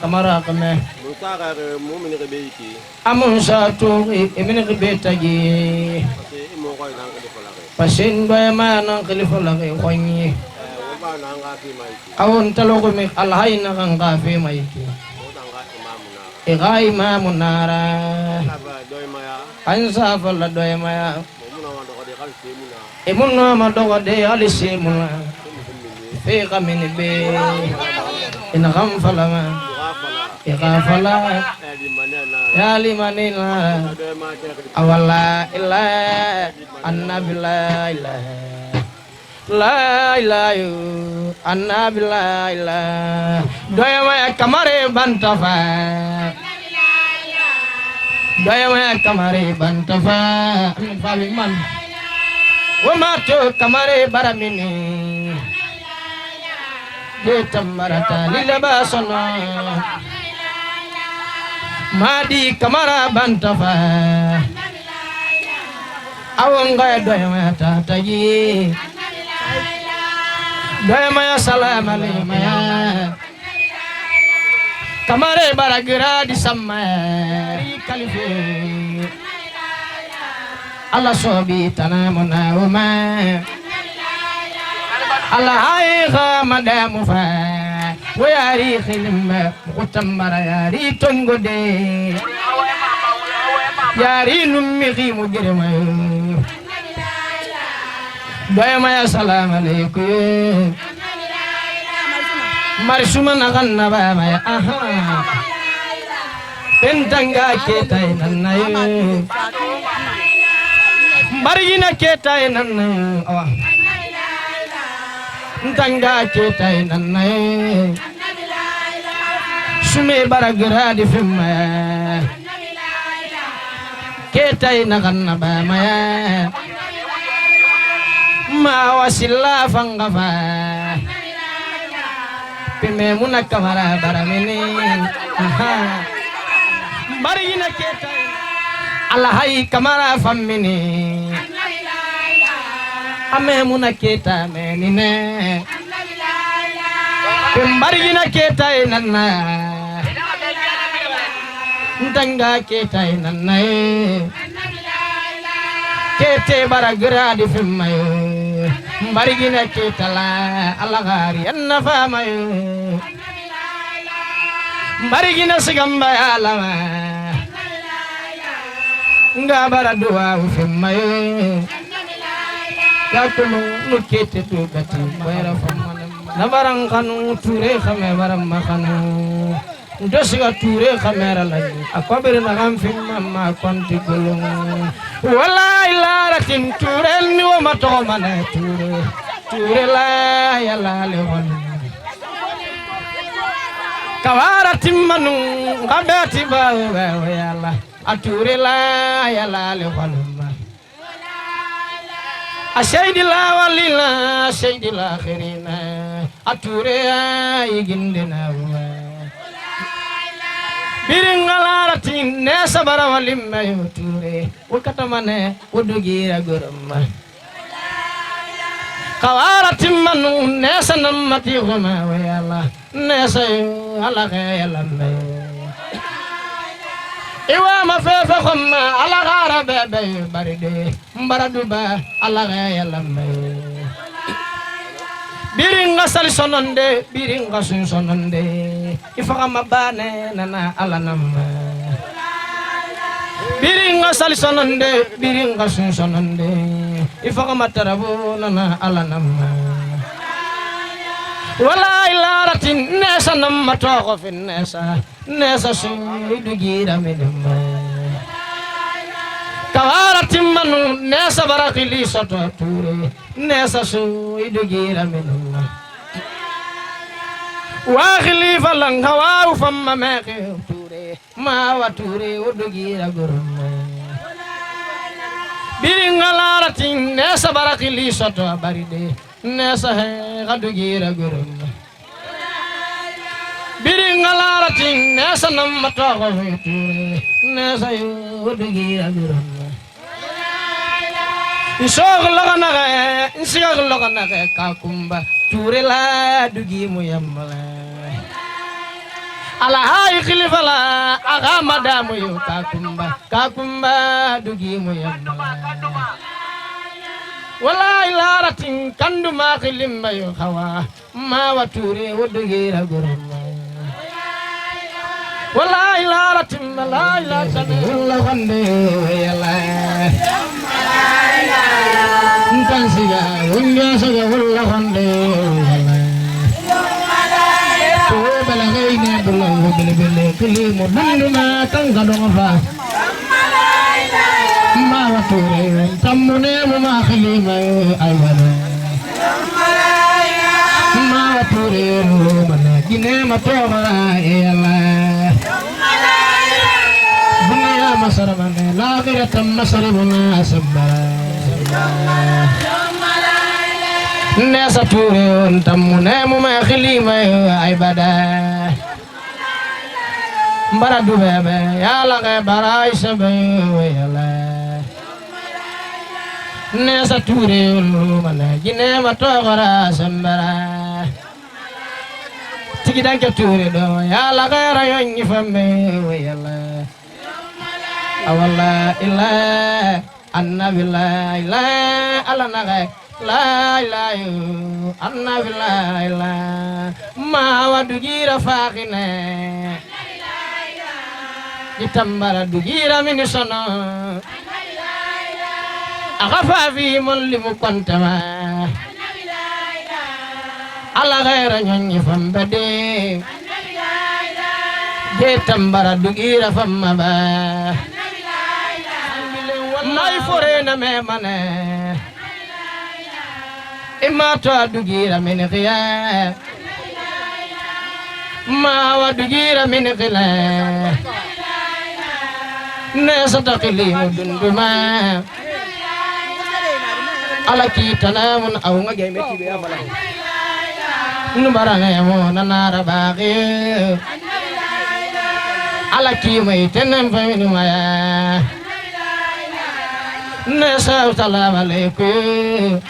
kamara kame Mutaka mu'min rebeki amun sa to ibn rebetagi parce mo ko nang ko falake pasin ba ma nang khalifa lagi khonyi wa nang ga fi mai awon talogo mi alhayna kan kafe mai ki o nang ga imamuna igai mamunara aba doy maya ansa falla doy maya mumuna wa do ko de khal semuna imunna ma dogo de alisimuna fi qamin be in kham falama iqafala ya limanina awala illa annabi la ilaha la ilaha annabi la ilaha doyama kamare bantafa doyama kamare bantafa fabi man wama to kamare baramini Marata lilabasono madi kamara bantafa awonga doyama tataji doyama salam alaykum ya kamare baragira di sama kalife Allah sobi tanamuna wama Allah aiga madamu fa wayari khilim utamara yari tongode yari nummi khimu girma doyama ya salam alaykum marsuma naganna ba ma aha pentanga ketai nanay barigina ketai nanay Tanga ketai nanay sume baragira di fimma ketai naganna ba maya ma wasilla fangafa pime muna kamara baramini barigina ketai alahai kamara fammini ame muna keta menine pembarigina keta nanna ntanga keta nanna kete baragira di fimayo barigina keta la alagari annafa mayo barigina sigamba alama nga baradua fimayo Yakumu nukete tu kati bayra famana nabarang kanu ture khame baram makanu ndosiga ture khamera lagi aku berna kam fimma konti gulung wallahi laratin ture ni wa mato mana ture la ya la le hon kawara timmanu ngabati ba ya la ature la ya la le hon Asyidi la walila asyidi la khirina ature igindina wa biringalaratin ne sabara walimma yuture ukatamane udugira gurumma kawaratin manu ne sanamati huma wa yalla ne sayu ala khayalamma Iwa mafefa khumma ala gara bebe baride mbaraduba ala yalambe biringa sal sononde biringa sun sononde ifaka mabane nana ala namma biringa sal sononde biringa sun sononde ifaka matarabu nana ala namma wala ilaratin nesa namma toko fin nesa suidu gira minimma kawaratin manu nesa barakili soto ture nesa suidu gira minimma wa khilifa lang hawa famma meke ture ma wa ture udu gira gurumma biringalaratin nesa barakili soto baride nesa he gadu gira gurumma biringalaratin nesa namma togo ture nesa udu gira gurumma isog lagana kakumba ture la dugi muyamala ala hay khalifa la aga madamu yu kakumba dugi mu yamma wallahi laratin kanduma khilimba yu khawa ma wature wodugi ragurma wallahi laratin la ilaha illallah khande yalla ntansiga wonga saga walla khande bele kelimu nanduma tangga donga ma wature tamune ma khelima aywana ma wature mana gine ma toba yalla dunya masarabane la ghiratam masarabuna sabba nesa ture tamune ma khelima aybada bara du bebe yalla ke bara isabe yalla nesa ture mana gine ma togora sambara tigi danke ture do yalla ke rayon ni fambe yalla awalla illa annabi la ila ala naga la ilaha annabi la ila ma wadugira faqine itambara dugira minisono akafa fi mon limu kontama ala gaira nyonyi fambade je tambara dugira famma ba mai fore na me mane imato dugira min khiya ma wa dugira min khila nesa takili dunduma ala kitana mun aw nga gay metti be afala nu baranga mo nanara baqi ala ki may tenen fami maya nesa salam alaykum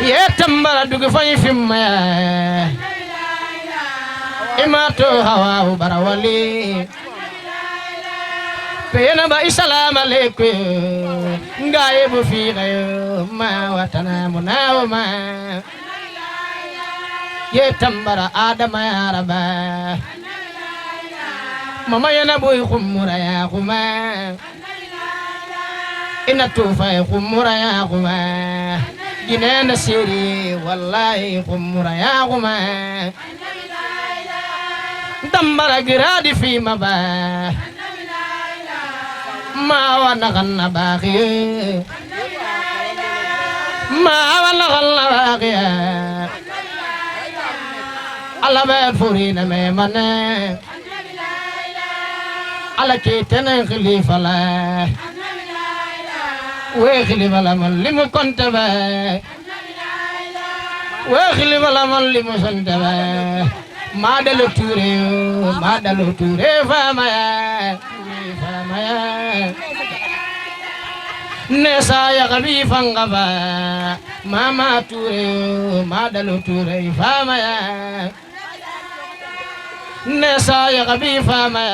ye tambara dugu fay fimma imato hawa barawali pena ba assalamu alaykum ngaye bu fi gayo ma watana munawma ye tambara adama ya raba mama yana boy khumura ya khuma ina tufa ya khumura ya khuma ginena siri wallahi khumura ya khuma tambara giradi fi maba ma wana ganna baqi ma wana ganna baqi ala ba furina me mane ala kitana khalifa la we khalifa la man limu kontaba we khalifa la man limu santaba madalo ture fama nesa ya gabi fangaba mama ture madalo ture fama ya nesa ya gabi fama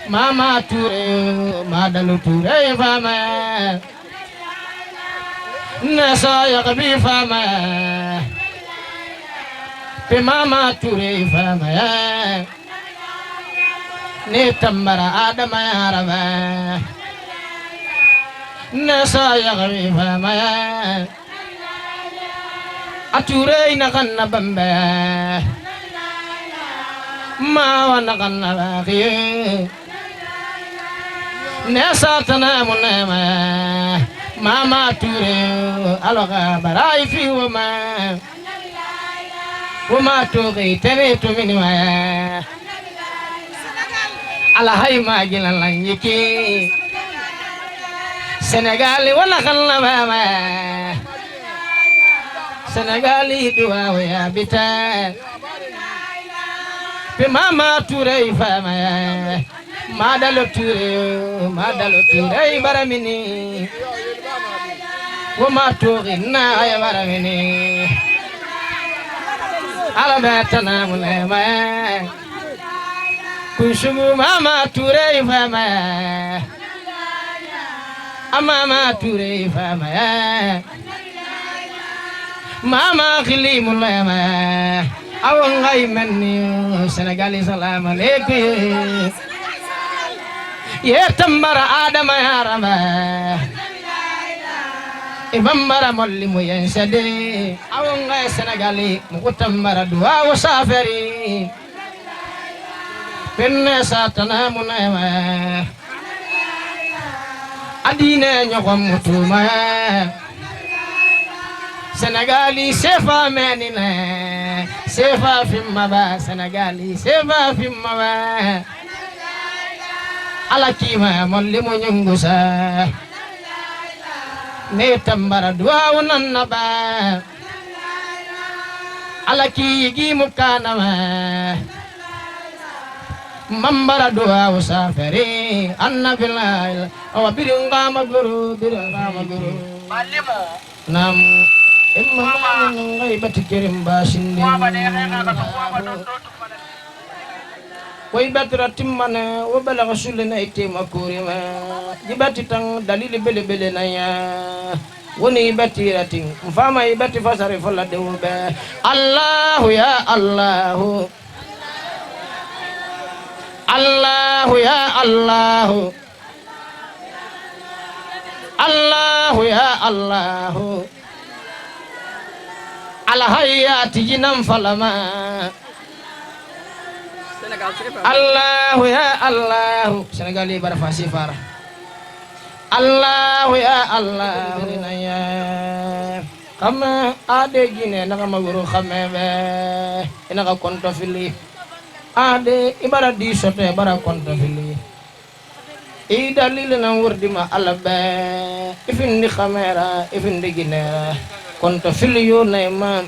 mama ture madalo ture fama nesa ya gabi fama pe mama ture fama ya ne tambara adama ya raba nesa ya gabi fama ya ature ina kanna bamba ma wana kanna baqi nesa tanamuna ma mama ture aloga barai fi wama togi tere to minima ala hay magina lanyiki Senegal wala kala mama Senegal duwa ya bita pe mama ture fama madalo ture baramini wama togi na ya baramini ala betana mulema kusumu mama ture fama amama ture fama mama khili mulema awangai manni senegali salam alaykum ye tambara adama yarama ibambara molli mu yensade awangai senegali mukutambara duwa wasafari penne satana munema adine nyogom mutuma senegali sefa menina sefa fimma ba senegali sefa fimma ba alakima molli mu nyungusa ne tambara duwa nannaba alaki gi mukanama mambara duwa usafari annabilal awa birunga maguru malimo nam imma ngai batikirim basindi way batra timmana wa balagha sulna itima kurima jibati tang dalil bele bele na ya woni batiratin mfama ibati fasare fala dewbe allah ya allah Allah ya Allah Allah ya Allah al hayati jinam falama Allah ya Allah Senegal ibar fasifar Allah ya Allah ya kama ade gine naka maguru khamebe inaka konto fili ade ibara di sote bara konto fili i dalil na wurdima alabe ifindi khamera ifindi ginera konto fili yo nayma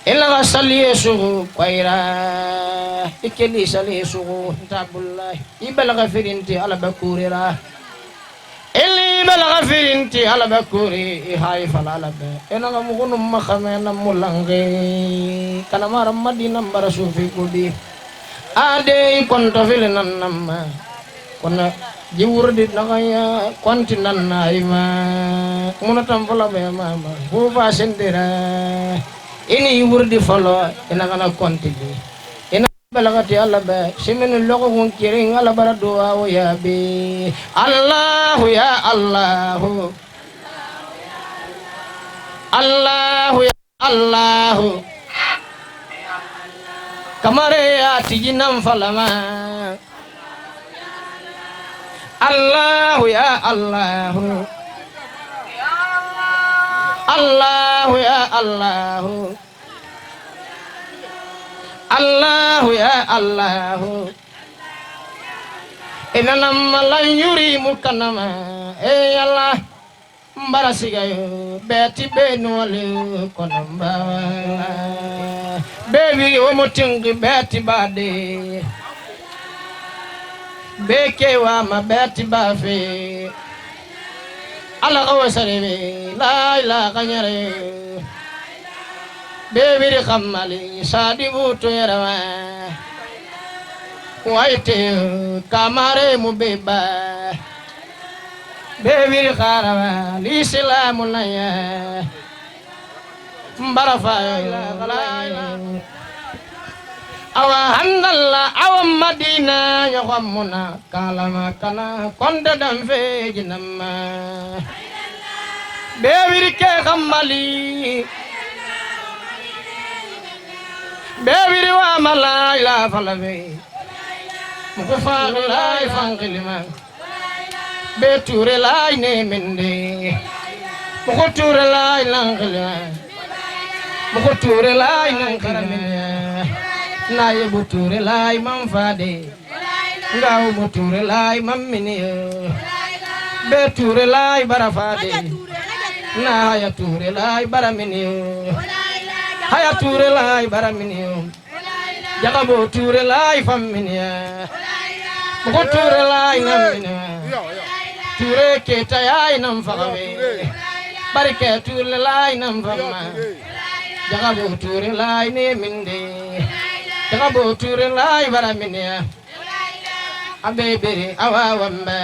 ila saliye su qaira ikeli saliye su tabullah ibala gafirinti alabe kurira ili bala gafirinti alabe kuri hay falalabe ena mugunu makhamena mulange kana mara madina bara sufi kudi ade konto fili nanama kona jiwurdi nakaya kontinan naima munatam fala be mama bu fa sendera ini wurdi falo ina kana kontidi ina balagati Allah ba simenu logo hon kiring ala bara doa o ya bi Allah ya Allah Allah ya Allah kamare ya tijinam falama Allah ya Allah Allah ya Allah Allah ya Allah inna malan yuri mukanama Allah mbarasigayo beti benole konamba baby o mutingi beti bade beke wa ma beti bafe ala awsarebe la ilaha nyare bebiri khamali sadibu to yarawa waite kamare mubeba bebiri kharawa lislamu laya mbarafa awa handalla awa madina yaghamuna kalama kana konda damfe jinamma bebiri ke khamali bebiri wa mala ila falabe mukufa la fangilima beture la ne mende mukuture la langilima mukuture la langilima na yebuture la manfade ngaw muture la mamini beture la barafade na yature la baramini haya ture lai baramini jagabo ture lai famini ko ture lai namini ture ke tayai nam fagawe barke ture lai nam famma Jagabo ture lai ne minde Jagabo ture lai bara minia Abebere awawamba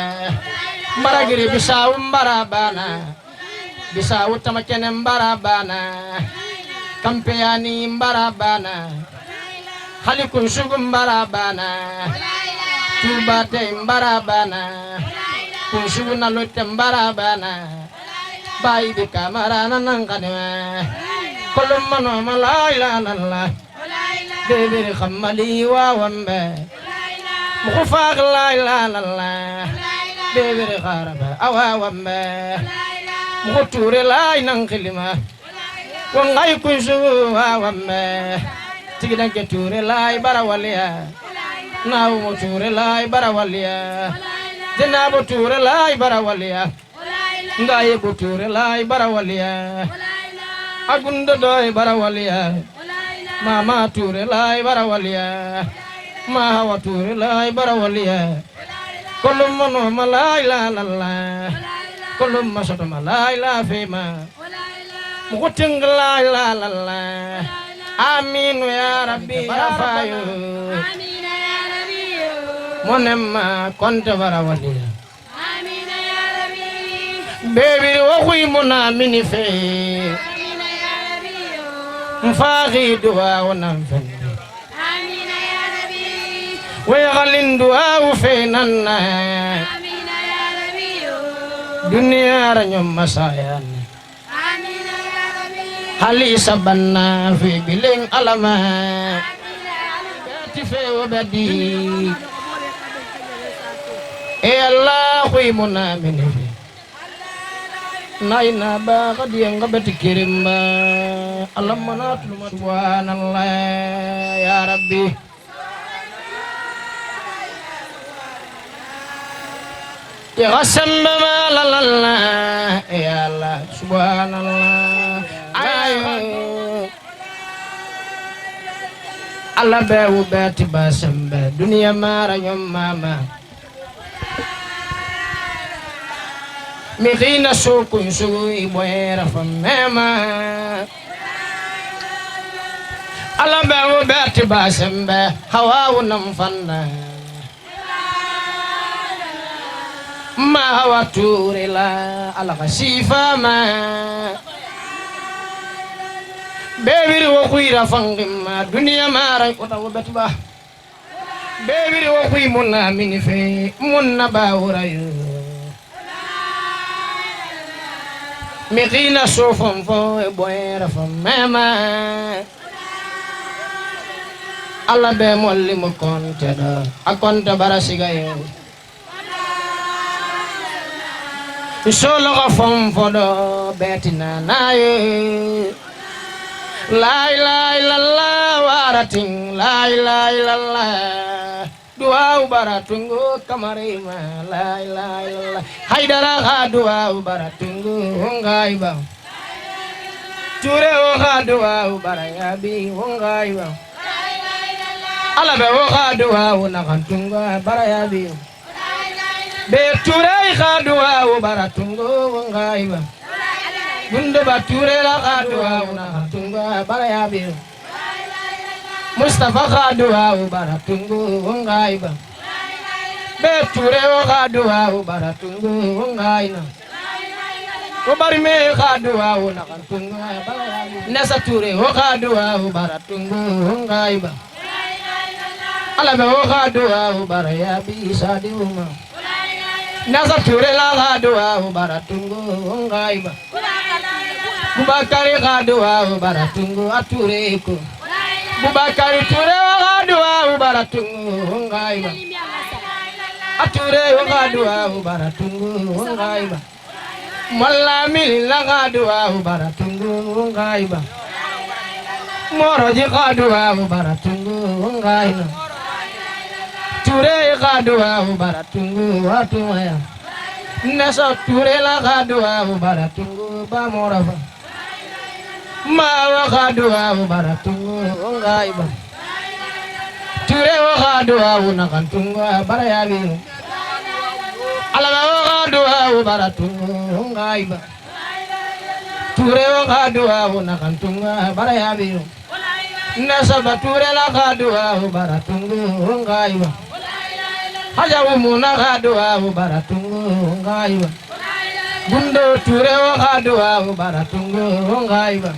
Maragiri bisa umbarabana Bisa utamakene mbarabana Kampeani mbarabana Halikun sugum mbarabana Tubate mbarabana Kunsuguna lutte mbarabana Bai di kamarana nangkanema Kolum mano malaila nalla Bebere khamali wawamba Mukufaq laila nalla Bebere kharaba awawamba Mukuture lai nangkilima Wangai kunsu wawamba Tigidan keture lai barawalia Nau muture lai barawalia Jenabu ture lai barawalia Ngai buture lai barawalia Agunda doi barawalia Mama ture lai barawalia Mahawa ture lai barawalia Kolum mano malai la la la Kolum masoto malai la fema Mukuting lai la la la Amin ya Rabbi ya fayo Amin ya Rabbi Monema konta barawalia Amin ya Rabbi Baby wakui muna minife Amin ya Rabbi Mfagi dua wanamfende Amin ya Rabbi Wegalin dua ufenana Amin ya Rabbi Dunia ranyom masayan Amin ya Rabbi Hali sabanna fi biling alama Tife wabadi Allah kui muna minife Naina ba kadiyang kabati kirimba Alam manat lumat subhanallah ya Rabbi Ya qasamba ma la la la ya Allah subhanallah ayo Allah bawu bati basamba dunia mara nyom mama Mikina sukun sui boera famema Allah bawu bati basamba hawa unam fanna Ma waturila ala kasifa ma Bebiri wo kuira fangima dunia mara kota wabetba Bebiri wo kui munna minife munna bawrayo Mikina sofam fo boera famema Allah be molli mo kontada akonta barasigayo Solo gafom fodo betina naye La ilaha illallah warating La ilaha illallah Dua baratungu kamarima La ilaha illallah Haidara ka dua baratungu Hongai bang Ture ka dua barayabi Hongai bang Alabe ka dua nakantunga barayabi Beture kadua baratungo ngaiba Bunda bature la kadua natunga barayabi Mustafa kadua baratungo ngaiba Beture kadua baratungo ngaina Obarime kadua natunga barayabi Nasature kadua baratungo ngaiba Alabe kadua barayabi sadiuma Nasa ture la kadua baratungu ngaiba Bubakari kadua baratungu atureko Bubakari ture la kadua baratungu ngaiba Ature kadua baratungu ngaiba Malami la kadua baratungu ngaiba Moroji kadua baratungu ngaina Ture kadua baratungu atumaya Nasa ture la kadua baratungu bamorafa Mawa kadua baratungu ngaiba Ture kadua nakantungu barayabi Alama kadua baratungu ngaiba ture wa kadua na kantunga baraya biyo nasaba ture la kadua baratungu ngaiwa haja umuna kadua baratungu ngaiwa gundo ture wa kadua baratungu ngaiwa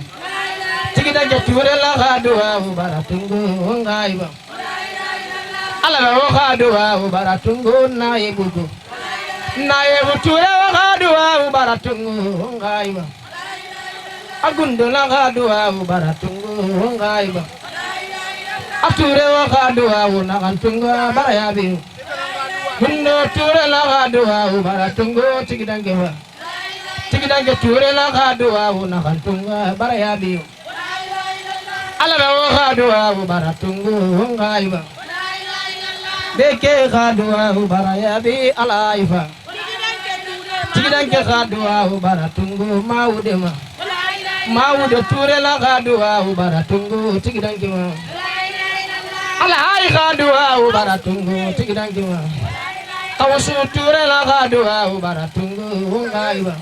tigida je ture la kadua baratungu ngaiwa ala wa kadua baratungu na yebugo na yebu ture wa kadua baratungu ngaiwa agundo la kadua baratungu ngaiwa ature wa kadua na kantunga baraya biyo gundo ture la kadua baratungu tigidange ture la kadua na kantunga baraya biyo ala wa kadua baratungu ngaiwa beke kadua baraya bi alaifa tigidange kadua baratungu maudema mawude ture la kadua baratungu tigidange ma ala hari kadua baratungu tigidange ma kawsu ture la kadua baratungu ngaiba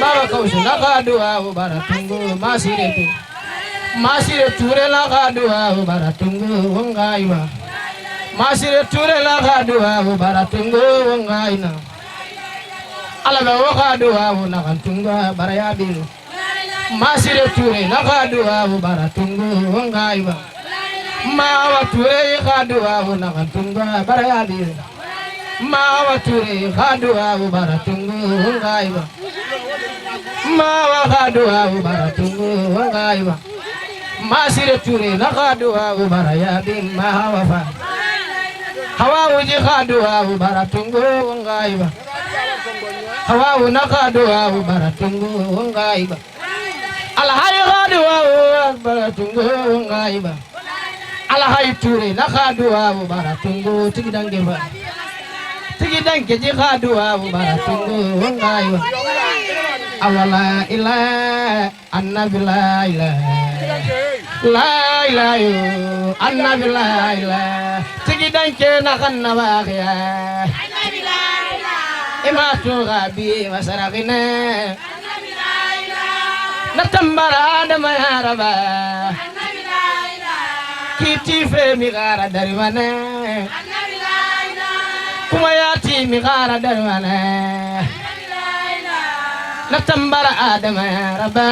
baba kawsu la kadua baratungu masire ture la kadua baratungu ngaiba masire ture la kadua baratungu ngaina ala wa kadua na kantunga baraya bilu masire ture la kadua baratungu ngaiba mawa ture kadua na kantunga baraya bilu mawa ture kadua baratungu ngaiba mawa kadua baratungu ngaiba masire ture la kadua baraya bi mawa fa hawa uji kadua baratungu ngaiba hawa na kadua baratungu ngaiba ala hay kadua baratungu ngaiba ala hay ture la kadua baratungu tigidange ba tigidange ji kadua baratungu ngaiba awala ila annabi la ilaha annabi la ilaha tigidange na kanna baqiya annabi la ilaha imatu gabi masaraqina annabi la ilaha natambara adama ya raba annabi la ilaha kiti fe mi gara darwana annabi la ilaha kuma yati mi gara darwana annabi la ilaha natambara adama ya raba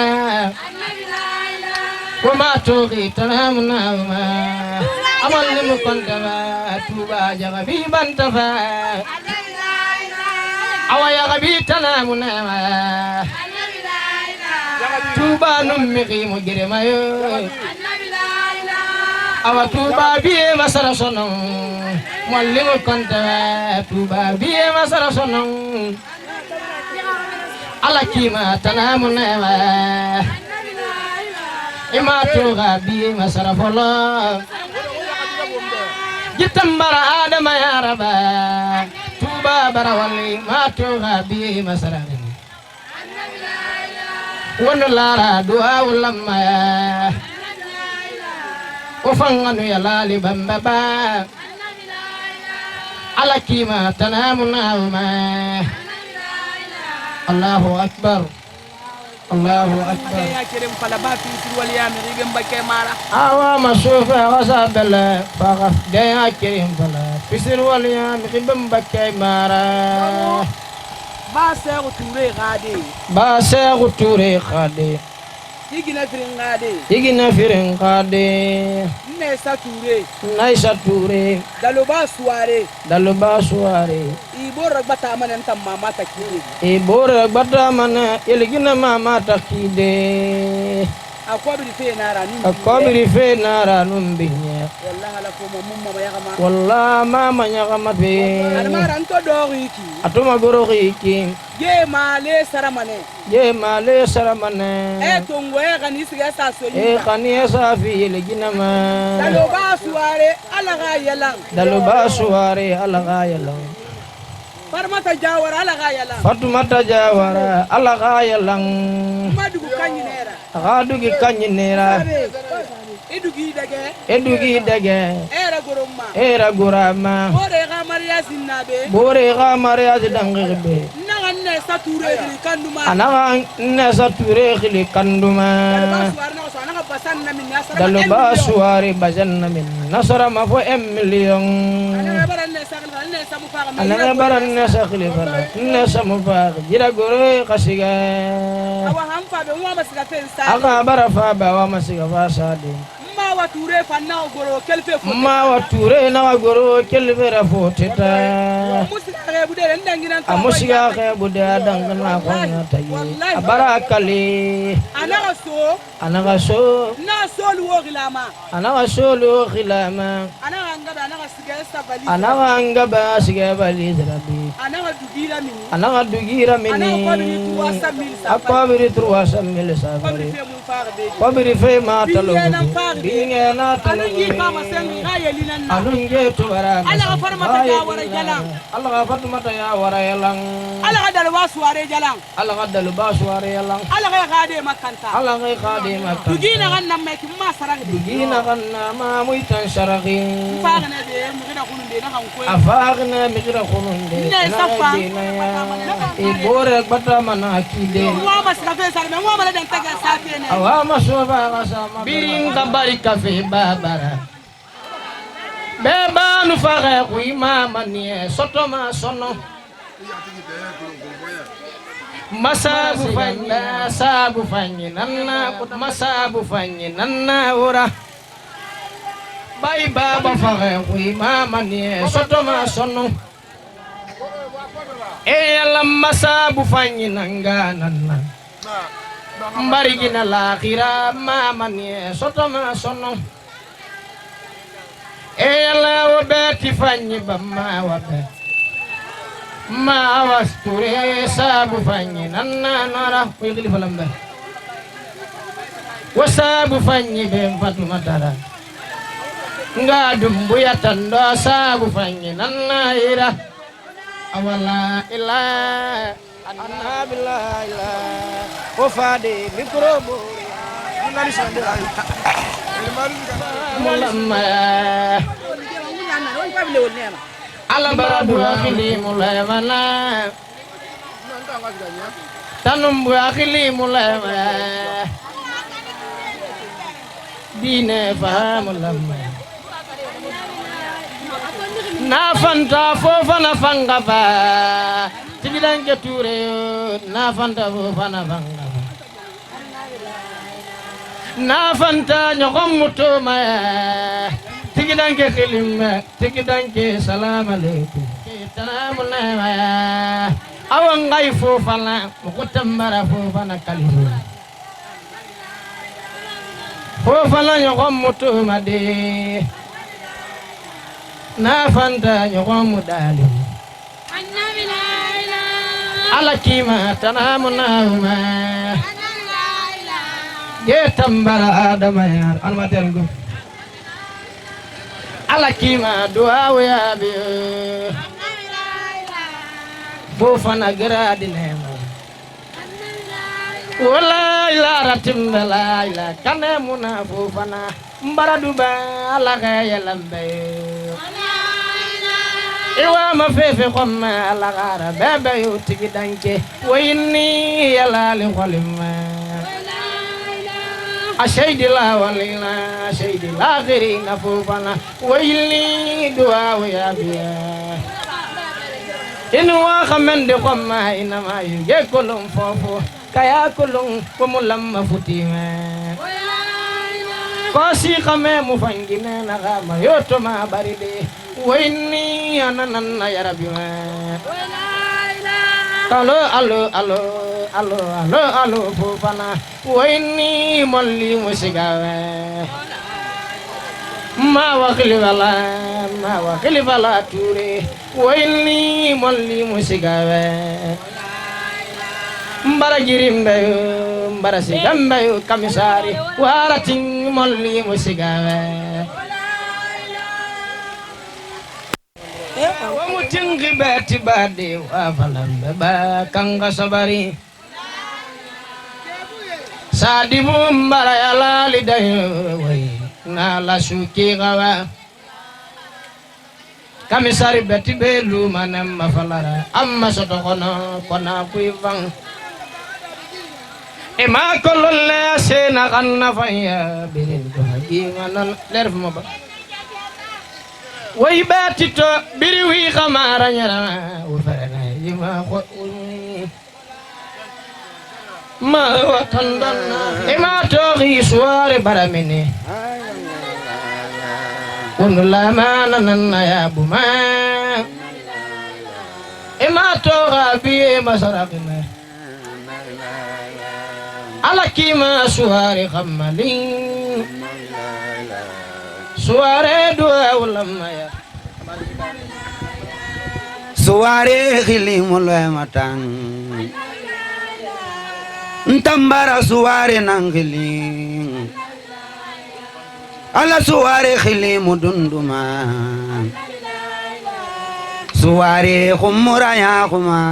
annabi la ilaha wama tuqi tanamna wama amal mukandama tuba jagabi bantafa annabi la ilaha awaya gabi tanamna annabi la ilaha tuba nummi mujrimayo annabi la ilaha awa tuba biye masara sonon mallimu kanta tuba biye masara sonon alakima tanamuna annabi la ilaha imatu gabi masara folo jitambara adama ya raba tuba barawali matu gabi masara annabi la ilaha wonlara du'a ulamma wafanganu ya lali bambaba annabi la ilaha alakima tanamuna uma Allahu akbar Allahu akbar ya kirim pala batu wal yamir yigem bakke mara awa masufa wasabala faqaf ya kirim pala fisir wal yamir yigem bakke mara ba seru ture khade igina firin khade nesa ture daloba suare ibora bata manan tam mama takide eligina mama takide akobiri fe nara numbinya wallahi mama nyakama be almara nto doriki atuma goriki je male saramane tongwe kani sa fi eligina ma daloba suare alaga yalang Fatmata Jawara ala gayalang Gadugi kanyinera Edugi dage Era gurama Bore ga Maria zidangbe ne sa ture ni kanduma anaga nesa ture khili kanduma daluba suwari bajanna min nasara ma fo million anaga baran nesa khili fana nesa mufa jira gore kasiga aga bara fa ba wa masiga fa sadi ma wa ture na goro kelfe rafo teta amusiga ke bude dangana ko ngata yi abarakali anaga so anaga khilama anaga ngaba siga bali zarabi anaga dugira mini akabiri truasa mil sabari kabiri fe matalo dingena talo alunge tubara Allah fatmata ya wara yalang Allah dalba suare jalang Allah khade makanta dugina ganna me kimma saragi dugina ganna ma muitan saragi faagna de mugina khununde na kan koy afagna migira khununde ne safa e bore bata mana akide wa masrafe sarme wa mala den taga safene awa masoba gasama biring tabari kafe babara beba nu fare ku imama ni sotoma sono masabu fanyi nanna masabu fanyi nanna ora bai baba fare ku imama ni sotoma sono ala masabu fanyi nanga nanna mbarigina lakhira mama ni sotoma sono ala wabati fanyi bamma wabe ma wasture sabu fanyi nanna nara yigli falamba wasabu fanyi be fatuma dara ngadum buya tando sabu fanyi nanna ira awala ila anna billahi wafade mikrobo nani sandira mulamma ala baradu akhili mulamana tanum akhili mulamana dine fa mulamma na fanta fofa na fanga ba tigidange ture na fanta fofa na fanga na fanta nyogom mutoma tigidanke khilima tigidanke salam alaykum salam alaykum awangai fofala mukutambara fofana kalimu fofala nyogom mutoma de na fanta nyogom mudali ala kima tanamuna ye tambara adama yar almatel go ala kima du'a ya bi bo fana gradi nema wala ila ratim la ila kana muna bo fana mbara duba ala ya lambe iwa ma fefe khoma ala gara bebe yo tigidanke wayni yala li khalima أشهد الله ولينا أشهد الآخرين فوفنا ويلي دعاء يا بيا إن واخمن دقما إنما يجكلهم فوفو كيا كلهم وملما فتيما قاسي خمي مفنجنا نغاما يوتما بريدي وإني أنا ننا يا ربي Alo fofana waini molli musigawe ma wa khilifala ture waini molli musigawe mbara jirimbe mbara sigambe kamisari waratin molli musigawe wa mutingi beti badi wa falambe ba kanga sabari sadibu mbara yala lidayo way na la suki gawa kamisari beti belu manem mafalara amma soto kona kuivang ema kololle sena kanna faya birin ko hajimanan lerf maba way batito biri wi khamara nyara urfana yima ko ma watandana ema togi suare baramene kunula manana ya buma ema toga bi masarakina alakima suare khamalin suare dua ulama ya suare khilimul matang ntambara suare nanghiling ala suare khilimu dunduma suare khumura ya khuma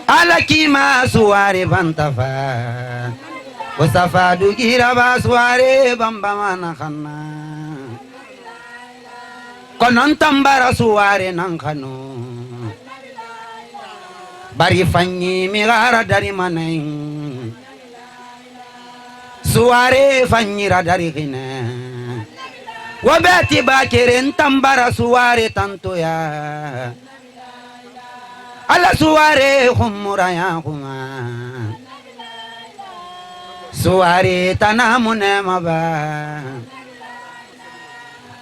ala kima suare bantafa wasafa dugira ba suare bambamana khanna konon tambara suare nankhano bari fanyi migara dari manay suare fanyira dari khina wabati bakirin tambara suare tanto ya ala suare khumura ya khuma suare tanamune maba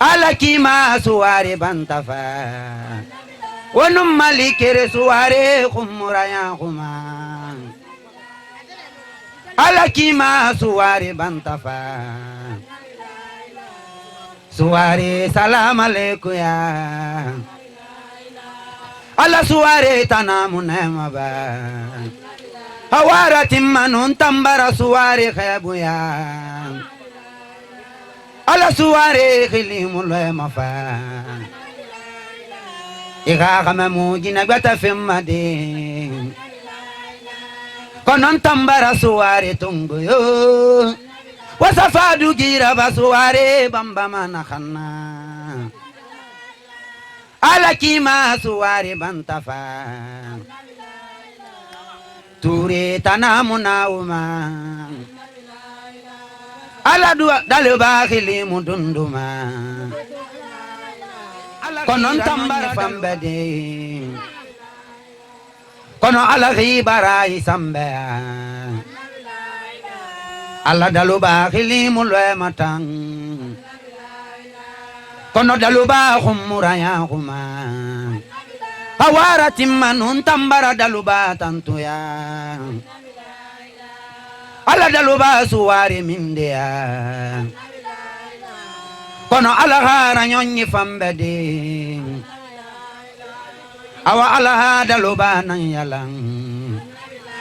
ala kima suare bantafa wonum malikere suare khumura ya khuma ala kima suare bantafa suare salam aleikum ya ala suare tanamune maba hawara timmanun tambara suare khabu ya ala suare khilimul mafa iga kama mujina bata femmade konon tambara suare tunguyo wasafadu gira basuare bambamana khanna ala kima suare bantafa ture tanamuna uma ala dua daluba khilimu dunduma konon tambara fambade kono ala khibara isambe ala daluba khilimul matang kono daluba khumura ya khuma hawara timmanun tambara daluba tantu ya ala daluba suwari mindea kono ala hara nyonyi fambade awa ala daluba nan yalang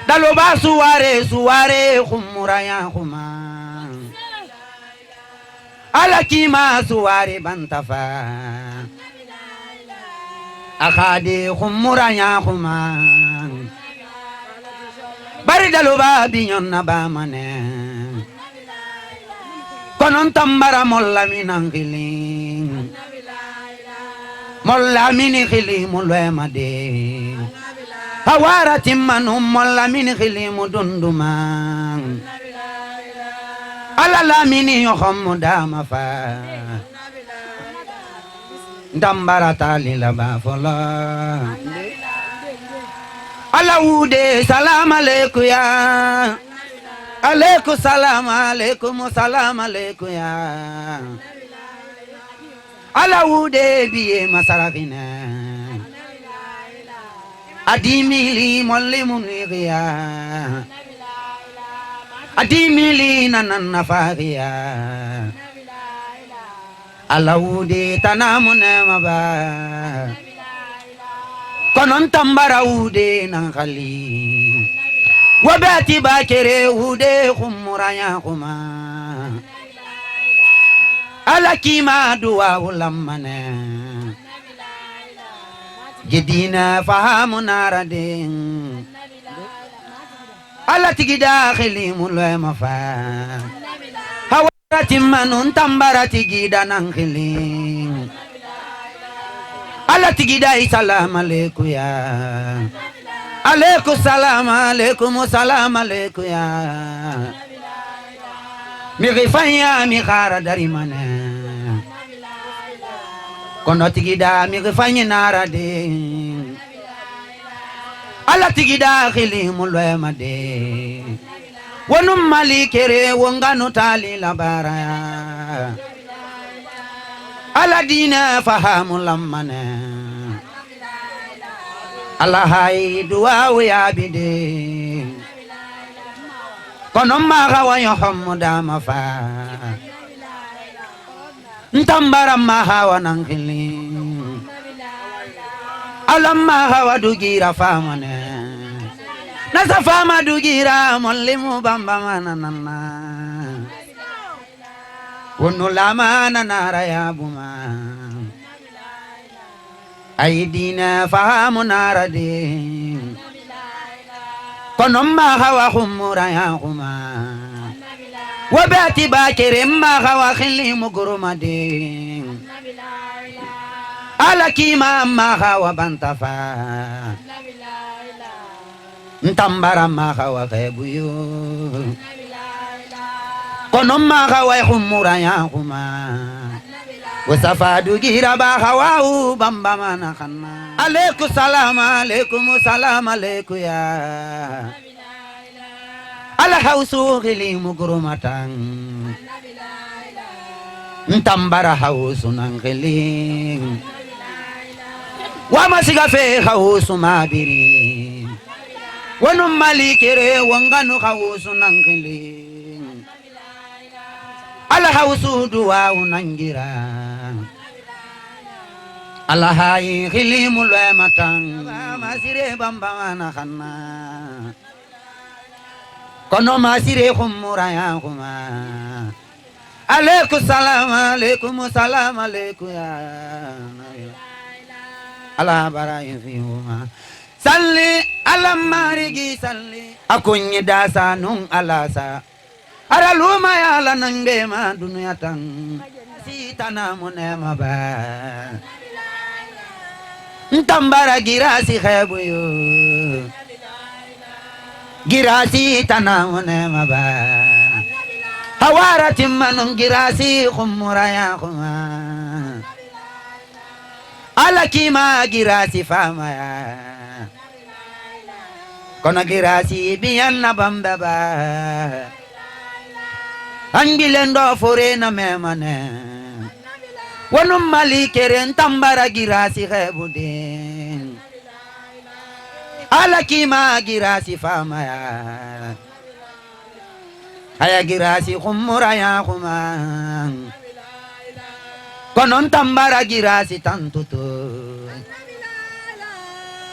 daluba suware khumura ya khuma ala kima suware bantafa akhade khumura ya khuma bari daluba binyon na ba mane konon tambara molla minangiling molla mini khilimu lwemade hawara timmanum molla mini khilimu dunduma ala la mini yokhom dama fa ndambara talila ba fola ala ude salam aleikum ya alaikum salam alaikum ya ala ude biye masarakina adimili molli muniya adimili nanana fagiya ala ude tanamune maba konon tambara ude nan khali wabati bakere ude khumura ya khuma ala kima duwa ulamane jedina fahamuna radin ala tigida khilimul mafa hawaratim manun tambara tigida nan khilim ala tigidai salam aleikum ya alaikum salam alaikum ya mi rifanya mi khara dari mana kono tigida mi rifanya nara de ala tigida khili mulwe made wonum malikere wongano tali labara ala dina fahamu lamana ala hay duwa ya bide kono maga wa yohmuda mafa ntambara maha nangili alam maha dugira famane nasa fama dugira mollimu bamba manana wonu lama nanara ya buma aidina fahamu narade kono maha wa humura ya huma wabati bakere maha wa khili mugurumade ala kima maha wa bantafa ntambara maha wa kebuyo kono maha wa humura ya huma wasafadu gira baha wa bamba manakana alaikum salam alaikum ya ala hausu khili mugurumatan ntambara hausu nangili wa masiga fe hausu mabiri wonu malikere wonganu hausu nangili ala hausu duwa unangira ala hayi khili mulwe matan masire bamba manakana kono masire khumura ya khuma alaikum salam alaikum ya ala barayin fihuma salli ala marigi salli akunyi dasa nun alasa ara luma ya la nangbe ma dunya tan sitana munema ba ntambara girasi khabuyo girasi tanamune maba hawara timmanum girasi khumura ya khuma ala kima girasi fama ya kono girasi biyanna bamba ba angilendo fore na memane wonum malikere ntambara girasi khabudin ala kima girasi fama ya haya girasi khumura ya khuma konon tambara girasi tantutu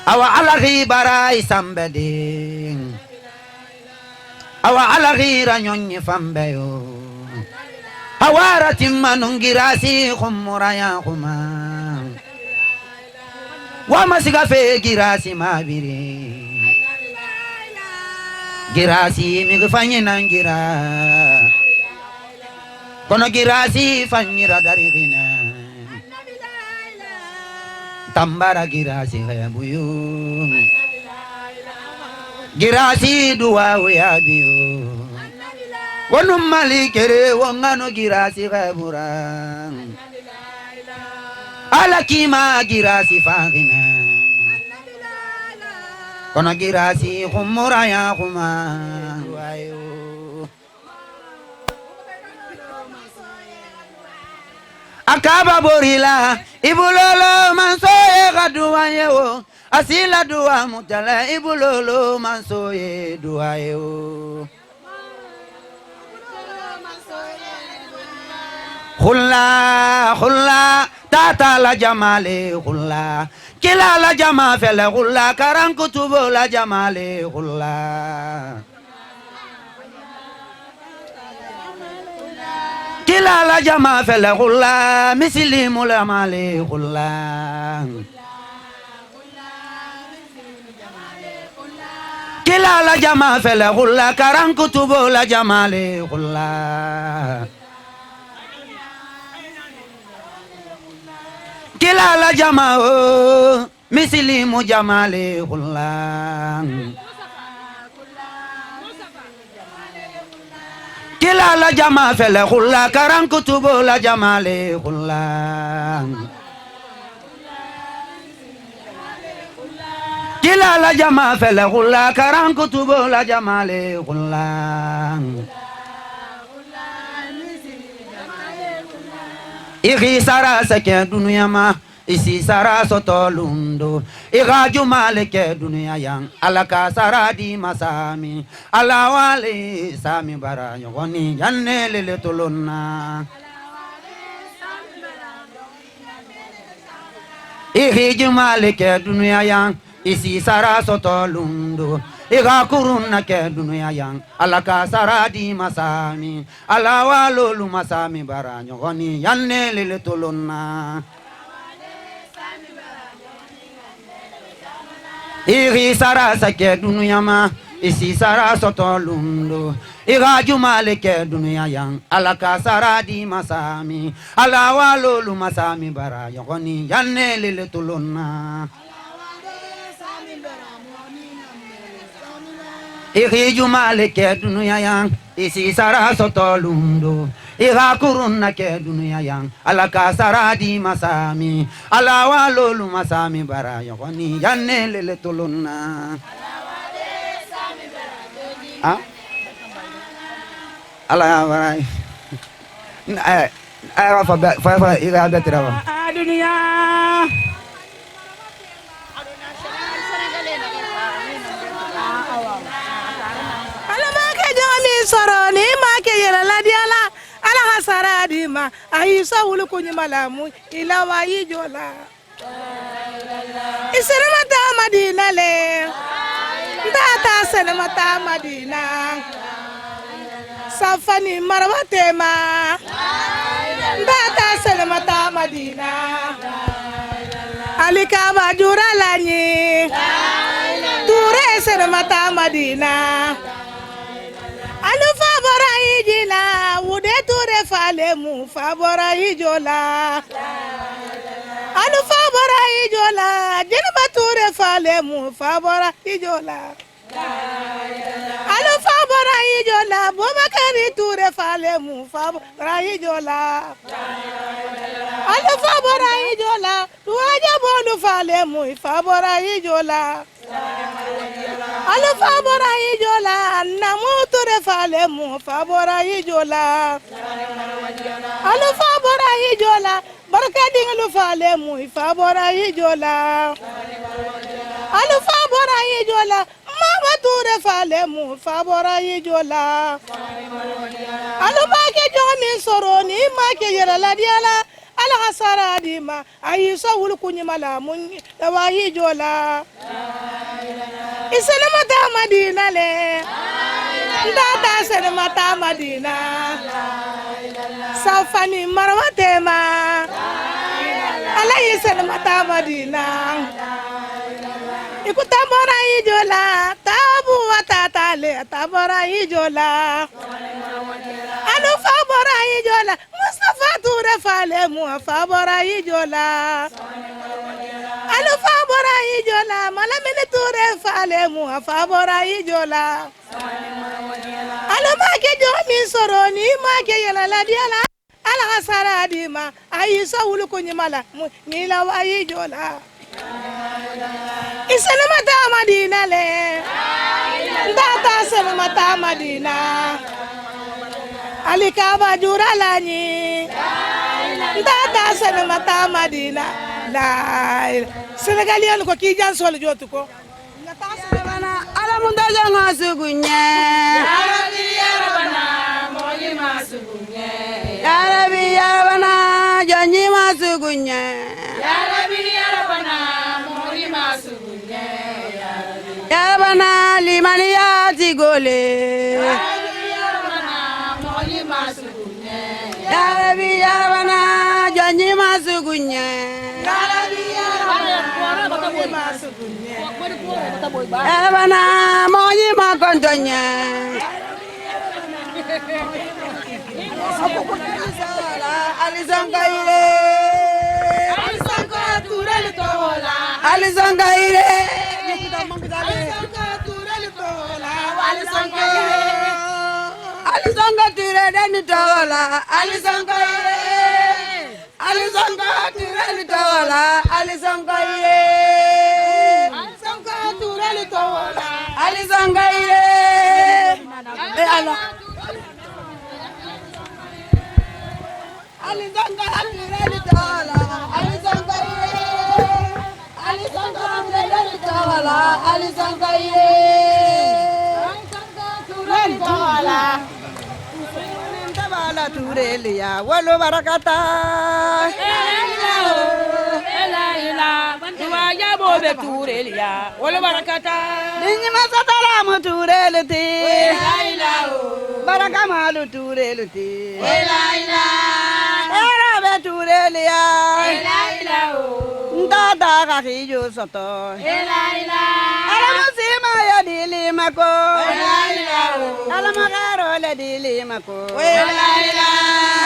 awa ala ghibara isambedi awa ala ghira nyonyi fambeyo hawara timmanun girasi khumura ya khuma wa masiga fe girasi mabiri girasi mi gfanye nangira kono girasi fanyira dari hina tambara girasi hayabuyu girasi duwa ya biyo wonu malikere wongano girasi hayaburan ala kima girasi fagina kono girasi khumura ya khuma wayo akaba borila ibulolo mansoye gaduwayo asila duwa mutala ibulolo mansoye duwayo khulla tata la jamale khulla kila la jama fele khulla karan kutubo la jamale khulla kila la jama fele khulla mislimu la male khulla kila la jama fele khulla karan kutubo la jamale khulla kilala jama o mislimu jamale khullan kilala jama fele khulla karan kutubo la jamale khullan kilala jama fele khulla karan kutubo la jamale khullan Igi sara seke dunia ma isi sara sotolundo Iga jumale ke dunia yang alaka sara di masami ala wale sami bara yoni yanne lele tolonna Igi jumale ke dunia yang isi sara sotolundo Iga kuruna ke dunia yang alaka saradi masami ala walulu masami baranyo goni yanne lele tolonna Igi sara sake dunia ma isi sara sotolundo Iga jumale ke dunia yang alaka saradi masami ala walulu masami baranyo goni yanne lele tolonna Igi jumale ke dunia yang isi sara sotolundo Iga kuruna ke dunia yang alaka saradi masami ala walulu masami bara yoni yanne lele tolonna ala barai fa ila betra dunia Soroni ma ke yela la diala ala hasara di ma ayisa wulu kunyimalamu ila wa yijola Isenamata Madina le Ndata senamata Madina Safani marwatema Ndata senamata Madina Alikaba juralani Ture senamata Madina Alu favora hijila, wude ture fale mu favora hijola. Alu favora hijola, jenaba ture fale mu favora hijola. Alu favora hijola, Bobakari ture fale mu favora hijola. Alu favora hijola, tuaja bolu fale mu favora hijola. Alu favora hijola, namu ture fale mu favora hijola. Alu favora hijola, barka dinglu fale mu favora hijola. Alu favora hijola, mama ture fale mu favora hijola. Alu make joni soroni make yera la diala. Ala hasara di ma ayisa wulu kunyimala mun dawa hijola. Isenamata Madina le Ndata senamata Madina Safani marwatema Ala isenamata Madina Ikutabora hijola Tabu watata le tabora hijola Anu fabora hijola Mustafa ture fale mu fabora hijola Alu favora hijola, malamene ture fale mu favora hijola. Alu make joni soroni make yela la diala. Ala hasara di ma ayisa wulu kunyimala mu nila wa hijola. Isenamata Madina le. Ndata senamata Madina. Alikaba juralani. Ndata senamata Madina. Sénégalien ko ki jan sol jotu ko bana ala munda janga sugunye Ya Rabbi ya Rabbana moyi masugunye ya rabbi ya bana janyi masugunye Ya Rabbi ya Rabbana moyi masugunye ya bana limani ya tigole Ya Rabbi ya Rabbana moyi masugunye ya rabbi ya bana janyi masugunye Ebana moyi makontonye Alisankaire Alisongaire. Alisonga tire deni tola. Alisongaire. Alisonga tire ni tola. Alisongaire. Alisonga tire ni tola. Alisongaire. Allah. Alisonga tire ni tola. Alisongaire. Alisonga tire ni tola. Alisongaire. Alisonga tire ni tola. Tabala turelia walu barakata. Turelia walu barakata. Ninyi masatala mu turelati. Barakamalu turelati. Arabe turelia. Ndada kahiyo soto. Alamusima ya dili mako. Alamagaro le dili mako.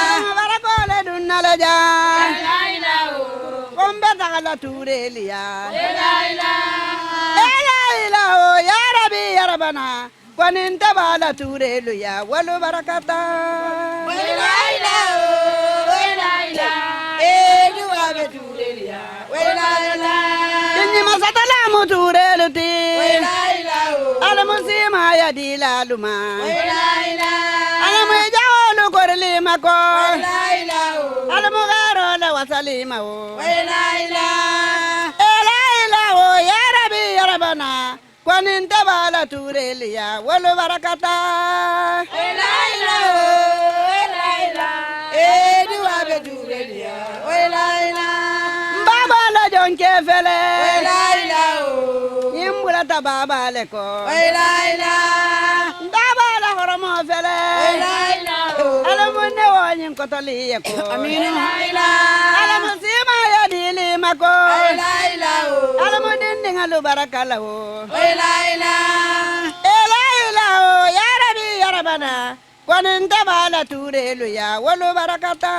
Alamubarako le dunalaja. Kombe takala turelia. Oh ya Rabbi ya Rabbana. Kwaninta bala turelia walu barakata. Inni masatala muturelti. Alamusima ya dilaluma. Alamujaolu korlima ko. Alamugaro la wasalima o. O ya Rabbi ya Rabbana. Kwaninta bala turelia walu barakata. Baba la jonke fele. Yimbula ta baba le ko. Baba la horomo fele. Alamunne wonyin kotoli ko. Alamusima ya dili mako. Alamudin ngalu barakala o. Ya Rabbi ya Rabbana. Kwaninta bala turelu ya walu barakata.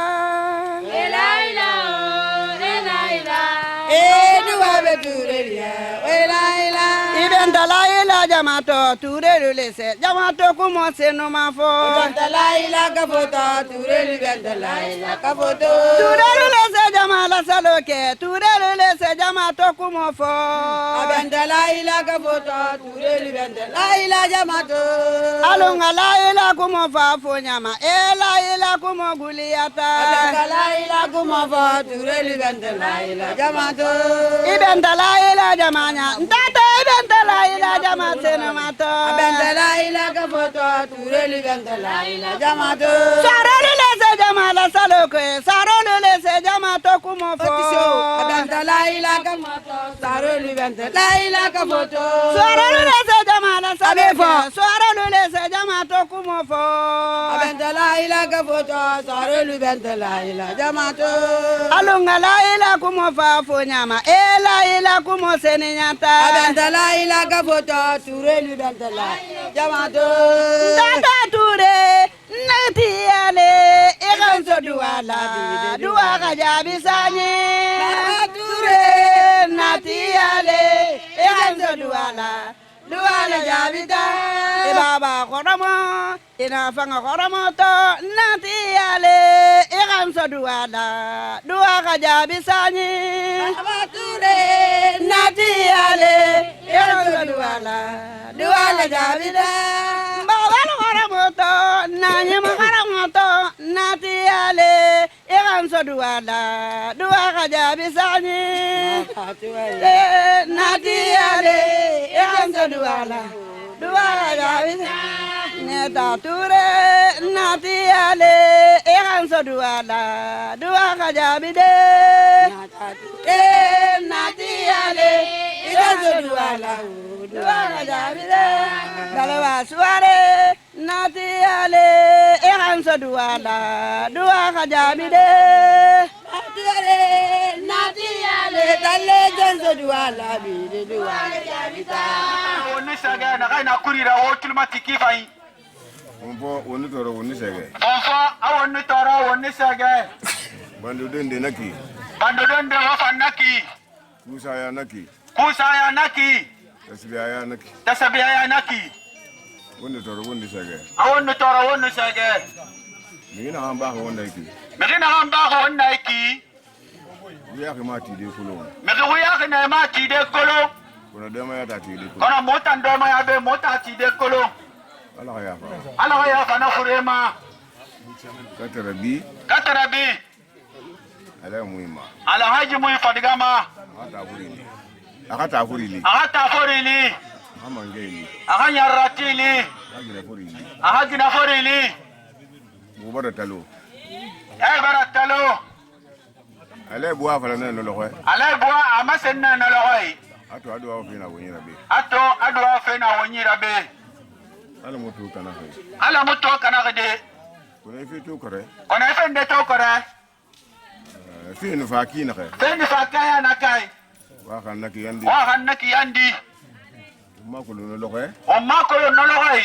Ibn Dalaila jamato turelu lese jamato kumo seno mafo. Ibn Dalaila kafoto turelu Ibn Dalaila kafoto. Turelu lese jamala saloke turelu lese jamato kumo fo. Ibn Dalaila kafoto turelu Ibn Dalaila jamato. Alunga laila kumo fa fo nyama elaila kumo guliata. Ibn Dalaila kumo fa turelu Ibn Dalaila jamato. Ibn Dalaila jamanya ndata Ibn Dalaila jamatena mato. Ibn Dalaila kafoto turelu Ibn Dalaila jamato. Sarolu lese jamala saloke sarolu lese jamato kumo fo. Ibn Dalaila kafoto sarolu Ibn Dalaila kafoto. Sarolu lese jamala saloke sarolu lese jamato kumo fo. Ibn Dalaila kafoto sarolu Ibn Dalaila jamato. Alunga laila kumo fa fo nyama elaila kumo senyata. Ibn Dalaila kafoto turelu Ibn Dalaila jamato. Ndata ture natiale ikanso duala duaka jabisanye. Ture natiale ikanso duala jabida. Baba koramo ina fanga koramo to natiale ikanso duaka jabisanye. Ture natiale ikanso duala jabida. Baba koramo to nanyama koramo to natiale ikanso duaka jabisanye. Natiale ikanso duala jabisanye. Neta ture natiale ikanso duaka jabide. Natiale ikanso duaka jabide. Galawa suare natiale ikanso duaka jabide. Natiale talle janso duala bide duaka jabida. Woni saga na kai na kurira wo kilmati kifai. Onfo woni toro woni sege. Onfo awoni toro woni saga. Bandu dende naki. Bandu dende wa fanaki. Kusa ya naki. Kusa ya naki. Tasbiya ya naki. Tasbiya ya naki. Wanda toro wanda sage. Awon toro wanda sage. Migina hamba ko wanda yake. Migina hamba ko wanda yake. Ya kuma ti de kulo. Migi wuya kana ma ti de kolo. Kuna dama ya ta ti de kulo. Kana mota ndoma ya be mota ti de kolo. Allah ya fa. Allah ya fa na kurema. Katarabi. Katarabi. Ala muhimma. Ala haji mu fadigama. Akata furili. Akata furili. Amangeli. Akanya ratili. Agina furili. Akina furili. Mubara talo. Bara talo. Ale bua fala na no loxoy. Ale bua amasenna no loxoy. Ato adwa fina wonyira be. Ato adwa fina wonyira be. Ala mutu kana fe. Ala mutu kana gede. Kuna fi to kore. Kuna fi de to kore. Fi no fa kina ke. Fi no fa kaya na kai. Wa kan naki yandi. Wa kan naki yandi. Ma ko no loxoy. O ma ko no loxoy.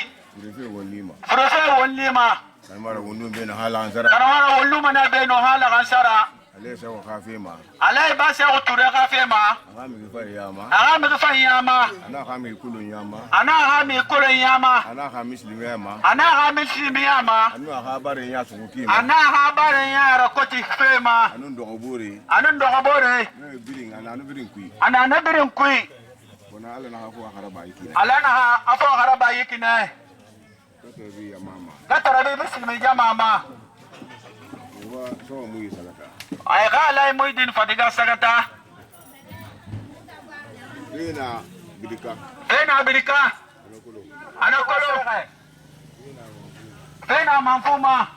Fi wonima. Fi wonima. Kan mara wondu be no hala ansara. Kan mara wondu mana be no hala ansara. Ale sa wa khafema. Ale ba sa o ture khafema. Aga mi fa yama. Aga mi fa yama. Ana khami kulu yama. Ana khami kulu yama. Ana khami muslimi yama. Ana khami muslimi yama. Anu habare ya sukukima. Ana habare ya rakoti fema. Anu ndogobore. Anu ndogobore. No biring ana anu biring kui. Ana na biring kui. Kona ala na hafu haraba yikina. Ala na hafu haraba yikina. Katarabi ya mama. Katarabi muslimi ya mama. Wa so mu salata. Ay kala mo din fadiga sagata. Fena bidika. Fena bidika. Ano kolo. Fena manfuma.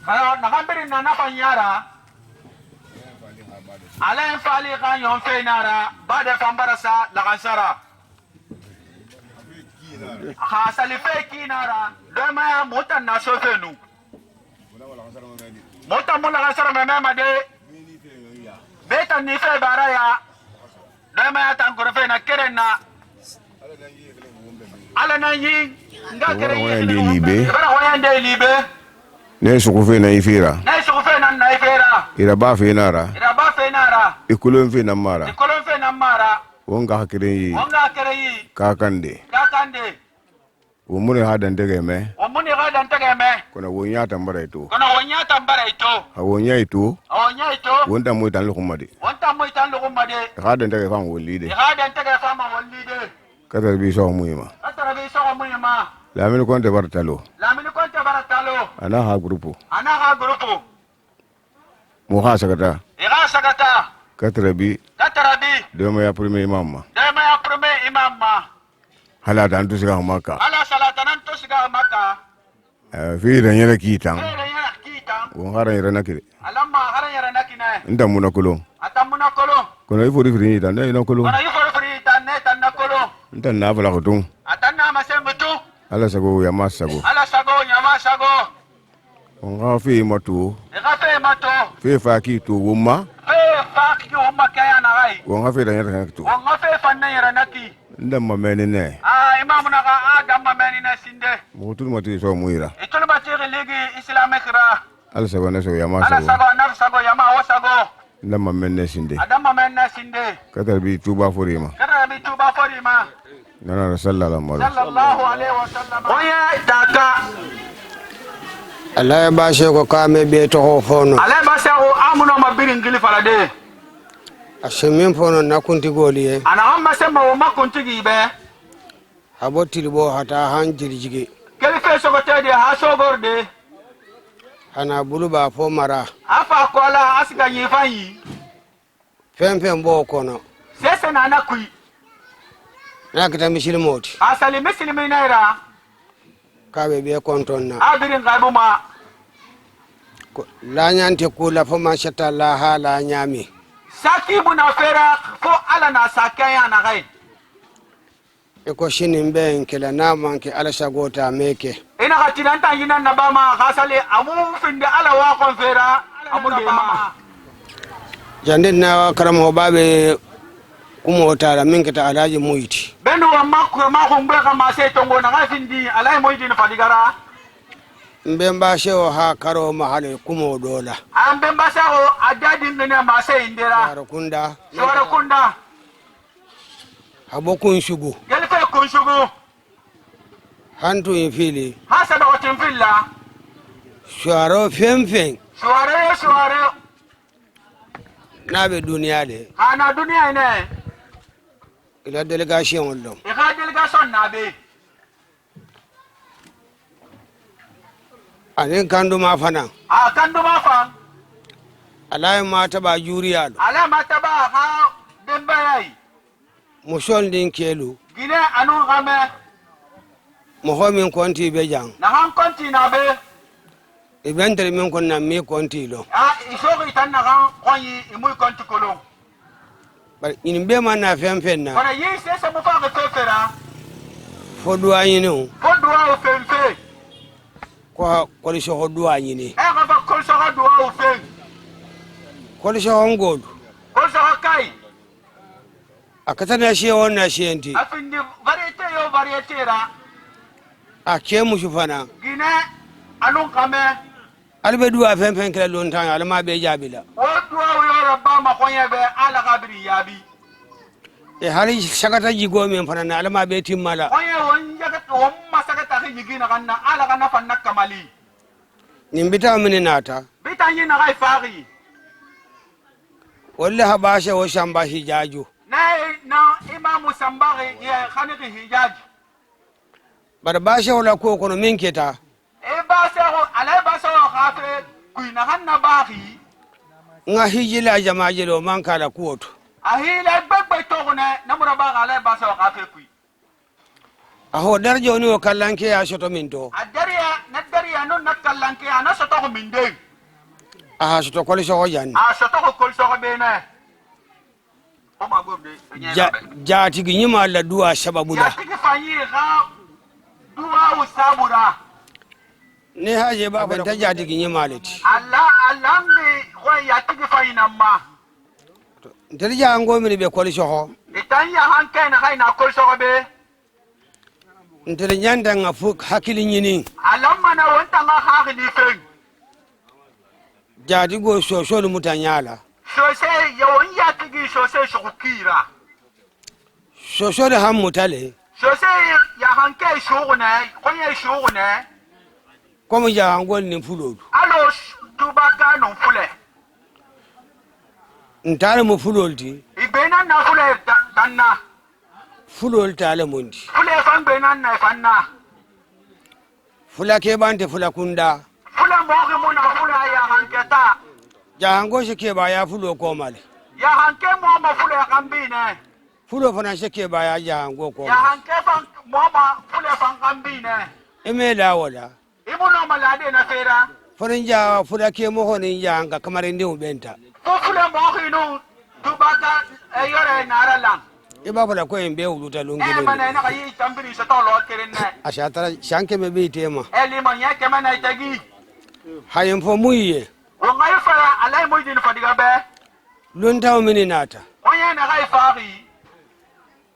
Kaya nakambiri na napanyara. Ala fali kan yon fenara bada fambarasa lakansara. Ha salife kinara dama mota na sofenu. Mota mula kasara mama de beta ni fe baraya dama ya tangoro fe na kerena ala na yi nga kere libe bara hoyande libe ne suku fe na ifira na ifira ira ba fe nara ikulon fe na mara wonga hakire yi kakande umune hadan tege me kona wonya tambara ito awonya ito wonta mo tan lukumade hadan tege fam wolide kadar bi so muima lamini konte baratalo ana ha grupo mo ha sagata katarabi dema ya premier imam hala dan to siga maka fi da yara kitan won haran yara nakire inda muna kolon kono ifo rifri tan ne no kolon inda na bala ko dum ala sago ya masago on ha fi matu fi fa ki to wumma won ha fi da yara to ndam mameni ne imamu na ka adam mameni na sinde mutul mati so muira itul mati ligi islamikra ala sago na so ya ma ala sago na sago ya ma wasago ndam mameni ne sinde adam mameni na sinde kadar bi tuba forima nana sallallahu alaihi wasallam oya daka Allah ya bashe ko kame be to hofono Allah bashe ko amuno mabirin gili falade ashemin fono nakunti goliye ana amma sema o makunti gibe aboti libo hata hanjirjige kelife sogotede ha sogorde ana buluba fo mara afa kola asiga yifanyi femfem bo kono sese na nakui na kita misilmoti asali misilmi naira kabe be kontonna abirin gaibuma la nyante kula fo ma shata la hala nyami saki buna fera fo ala na sakaya na gai eko shinin ben kila na manke ala shagota meke ina hatinanta yina na bama hasale amu finde ala wa kon fera amu de mama jandin na karamo babe kumo tara minke ta alaji muiti benu wa makko ma ko mbeka ma se tongo na gafindi alai muiti na fadigara mbemba shewo ha karo mahale kumo dola ambemba sawo adadi mene mase indira suara kunda habo kun shugu gelfe kun shugu hantu infili hasa da watin filla shuaro femfen suara na be duniya de ana duniya ne ila delegation wollo ika delegation na be anin kandu ma fana a kandu ma fa alay ma taba juriyalo ala mata ba ha dembe yayi musol din kelu gine anu game mo min konti be jang na han konti na be ibentere min kon na mi konti lo a isogi tan na han konyi imu konti kolon bar in be man na femfen na para yi se se mu fa ga fefera fo duwa yinu fo duwa o femfe ko li so duwa yini e ga ba kol so ga duwa o fen ko li so ngol kol so kai akatana shi wonna shi enti afindi variete yo variete ra a ke musu fana gine anu game albe duwa femfen kala lon tan alma be jabila o duwa yo rabba ma konye be ala kabiri yabi e hali shakata jigo men fana na alma be timmala konye won jaga won masaka ta jigina kanna ala kana fanna kamali nimbita mini nata bitan yin na kai fari walle habasha wo shamba hijaju na imamu sambari ya khaniki hijaj bar basha wala ko kono min keta e ba se ho alai ba se ho khafe kuina hanna bahi nga hijila jamaaje lo man kala kuoto ahila gbegbe to ne namura ba alai ba se ho khafe kui aho darjo ni o kallanke ya shoto min to dariya non nakallanke ana soto ko min de aha shoto ko so jan a soto ko kol so be ne o ma gobde jati gi nyima la duwa sababu da jati gi fanyi ga duwa usabura ne haje ba ban ta jati gi nyima lati Allah ne ko ya tigi fanyi namma darja ngo mi be kol so ho itan ya hanke na kai na kol so be ntere nyanda nga fuk hakili nyini alamma na wonta nga hakili fen jati go so so lu mutanyala sose yawon ya tigi sose shukira so da ham mutale sose ya hanke shugune konye shugune komo ja angol ni fulodu alo tubaka non fule ntare mo fulolti ibena na fule danna fulol tale mundi fule fan bena na fanna fula ke bante fula kunda fule mogi muna fule ya hanketa jahango shike ba ya fulo ko male ya hanke mo ma fule kambine fulo fana shike ba ya jahango ko ya hanke fan mo ma fule fan kambine eme la wala ibuno malade na fera farin ja fula ke mo honin jahanga kamar ndi ubenta fo fule mogi no tubaka yore naralan iba fula ko embe uluta lungile mana na yi tambiri so to lo kerenne ashatara shanke me be tema liman yake mana itagi hayen fo muye ngai fara alai moydin fadiga be lunta mini nata onya na gai fari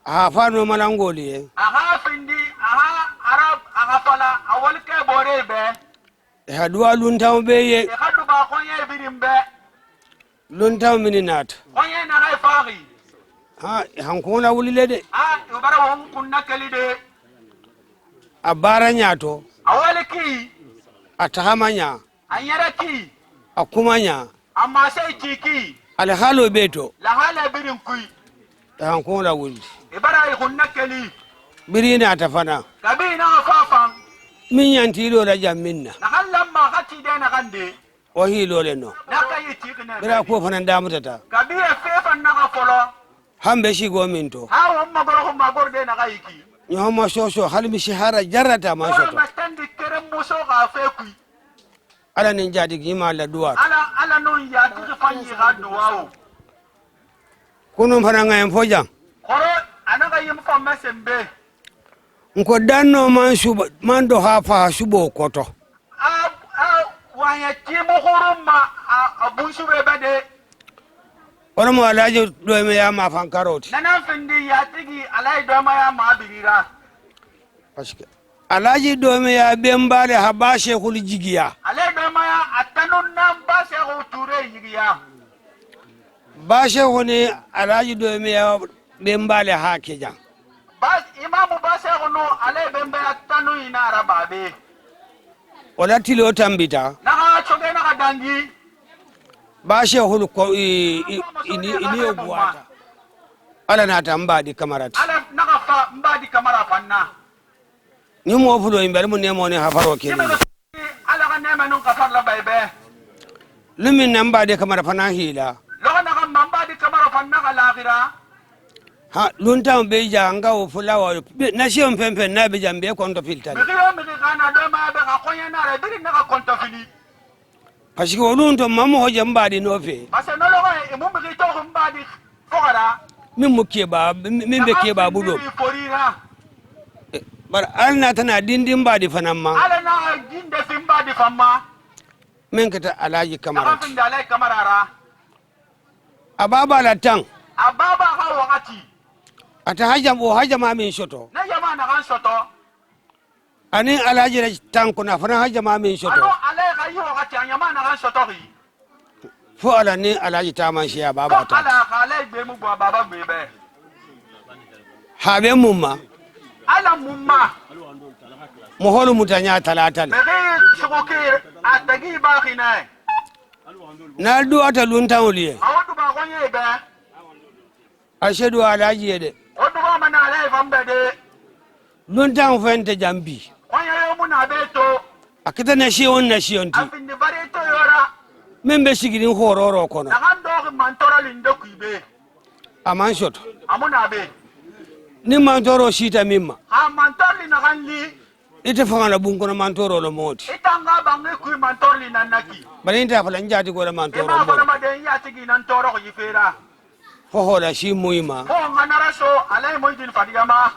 aha fano malangoli aha findi aha arab aha fala awal ke bore be hadwa lunta be ye hadu ba konya birim be lunta mini nata onya na gai fari ha hankona wulile de ubara won kunna kalide abara nyato awal ki atahamanya anyara ki akumanya amma sai kiki alhalo beto la hala birin kui hankona wuli ibara kunna kali birina atafana kabina fafan min yanti lo la jamminna na hallan ma hati de na gande o hilo le no na kai tikine bira ko fana damutata kabiya fefan na folo hambe shi go minto ha umma goro ma gorde na gaiki nyoma soso halmi shihara jarata ma soto ma standi kerem muso ga fe kui ala nin jadi gima la duwa ala non ya tiji fanyi ga duwawo kunum fana ngayen foja koro anaga yim fa masembe nko danno man do hafa subo koto wanya timu huruma abun sube bade wala mo alaji do me ya ma fan karoti nanan findi ya tigi alai do ma ya ma birira paske alaji do me ya bembale habashe kul jigiya alai do ma ya atanun nan ba se ho ture yigiya bashe woni alaji do mi be mbale hake jang bas imamu bashe wono ale bembe atanu inara babe wala tilo tambita naka choge naka dangi bashe hulu ko ini ogwata ala nata mbadi kamarati ala naka fa mbadi kamara fanna ni mo fulo imbere mo nemo ne hafaro ke ala ka nema nun kafar la baybe lumin nan mbadi kamara fana hila loka naka mbadi kamara fanna ka lagira ha lunta be janga o fulawa na shion pempe na be jambe ko ndo filtani mi kana do ma be ka konya na re biri naka konto fini parce que olunto mamo ho jambadi no fe parce que no loka e mo mi to mbadi fogara min mu keba min be keba bulo bar alna tana dindin badi fanamma ala na dinde simbadi famma min kata alaji kamara afin da alai kamarara ababa la tan ababa ha wakati ata hajama min shoto na jama na kan soto ani alaji la tan kuna fana hajama min shoto ano alai ga yi wakati anyama na kan soto ri fo ala ni alaji taman shi ababa ta ala ka alai be mu baba be be habe mumma ala mumma moholu mutanya talatal be shukoki atagi ba khina na du ata lunta oliye awdu ba gonye be ashedu alaji yede odu ba mana alai fambe de lunta fente jambi gonye yo muna be to akita na shi on ti afin de bare to yora min be sigirin hororo kono na kan do mantoro lindo kuibe aman shoto amuna be ni mantoro shita mimma ha mantorli na kan li ite fangana bunkono mantoro lo moti itanga bangi kuy mantorli na naki bari nta fala njati go la mantoro ima mo fana ma den ya tigi nan toro ko yifera ho la shi muima ho nganara so alai moydin fadiyama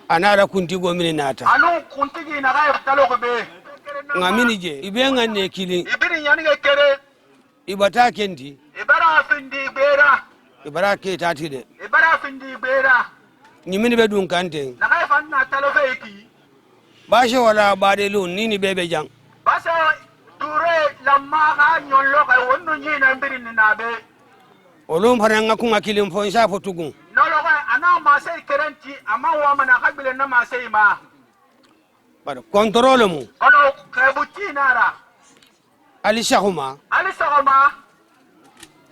anara kunti go mini nata anu kuntigi na ga talo ko be ngamini je ibe nganne kili ibiri yani ga kere ibata kendi ibara findi bera ibara ke tati de ibara findi bera nyimini be dun kante na ga fanna talo fe ki bashe wala bade lu nini bebe jang basa ture lamma ga nyollo ga wonno nyina mbiri ni nabe olum faranga kunga kilim fo isa fotugun no lo ga ana ma sai kerenti amma wa mana kabile na ma sai ma bar control mu ono kebuti nara ali shahuma ali sagoma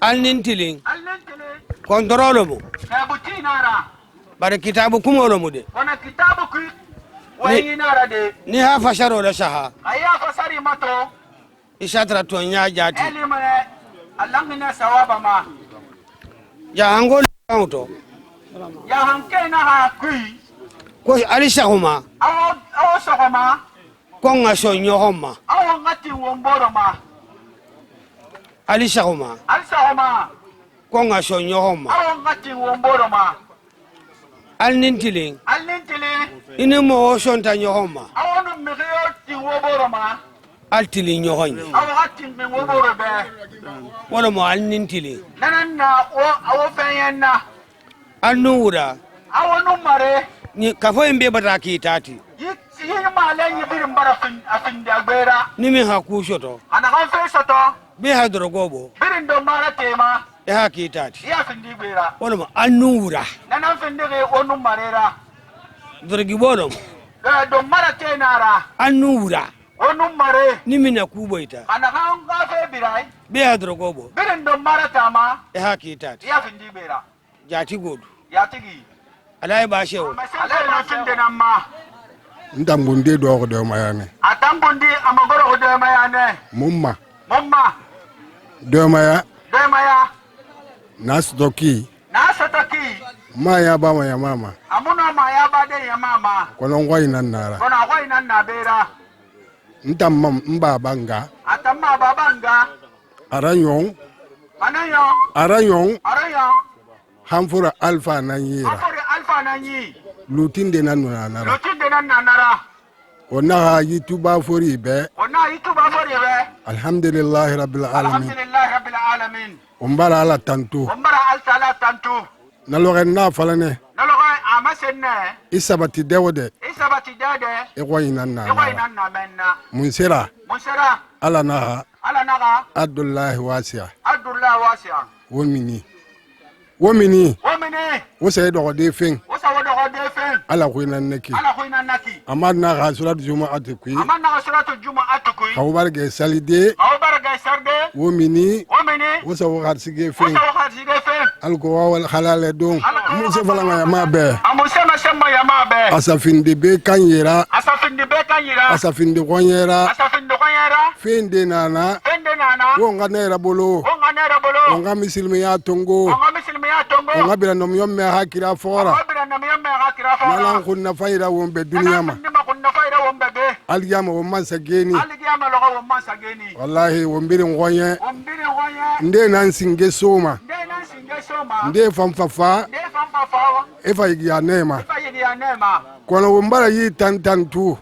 al nintilin allentele control mu kebuti nara bar kitabu kumolo mu de ona kitabu ku wayi nara de ni ha fasharo la shaha aya fasari mato isatra to nya jati elima allangina sawaba ma ya hangol auto ya hanke na ha kui ko ali shahuma awo sagoma ko nga so nyohoma awo ngati womboro ma ali shahuma ali sagoma ko nga so nyohoma awo ngati womboro ma al nintilin allentele ini mo shonta nyohoma awo no migiyo ti womboro ma al tilin nyohonye awo ngati mi womboro be wala mo al nintilin nanan na awo fenyenna al nuura awo no mare ni kafo imbe bataki tati yi ma le yi birin bara afin da gbera ni mi haku shoto ana kan fe soto be ha drogobo birin do mara tema e haki tati ya fin di gbera wala mo al nuura nanan fin di onu marera drogi bolom do mara tenara al nuura onu mare ni mi na kuboita ana kan ga fe birai be ha drogobo birin do mara tama e haki tati ya fin di gbera jati godu ya tigi alay ba shewo alai na fin de nan ma ntambundi do ko de mayane atambundi amagoro ko de mayane mumma de maya nastoki na sataki maya ba maya mama amuna ma ya ba de ya mama kono ngwai nan nara kona kwai nan na bera ntamma mba banga atamma babanga aranyon anayo hamfura alfa nan yira afori alfa nan yi lutinde nan nara lutinde nan nara ona ha youtube fori be alhamdulillah rabbil alamin umbara ala tantu ala tantu naloga na falane naloga ama isabati dewde igoyinanna munsira ala naha abdullahi wasi'a womini wose dogo de fen ala kuinan neki amadna ga surat jumu'at kui kawbarge salide womini wose wagat sige fen alko wal halale don musa falanga ma be asafindi be kanyera asafindi konyera fende nana wonga nera bolo wonga misilmi ya tongo wonga bila nom yomme hakira fora nalan kunna fayra wombe dunya ma aliyama womman sageni wallahi wombiri ngonye nde nan singe soma nde famfafa efa yigiya nema kono wombara yi tantantu